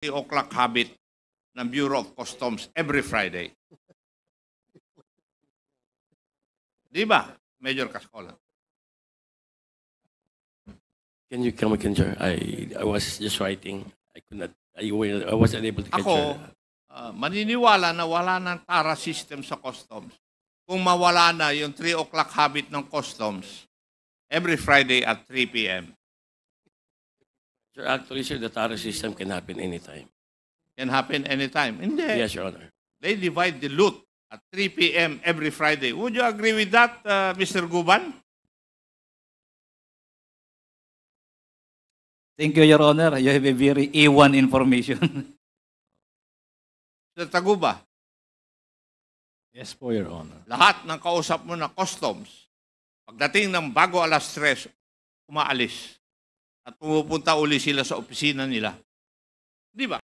3 o'clock habit ng Bureau of Customs every Friday. Di ba, Major Cascola? Can you come again, sir? I was just writing. I could not. I wasn't able to catch Ako, maniniwala na wala ng TARA system sa customs. Kung mawala na yung 3 o'clock habit ng customs every Friday at 3 p.m. Sir, actually, sir, the TARA system can happen anytime. Can happen anytime. Hindi. Yes, Your Honor. They divide the loot at 3 p.m. every Friday. Would you agree with that, Mr. Guban? Thank you, Your Honor. You have a very A1 information. Mr. Taguba, Yes po, Your Honor. lahat ng kausap mo na customs, pagdating ng bago alas 3, umaalis. At pumupunta uli sila sa opisina nila. Di ba?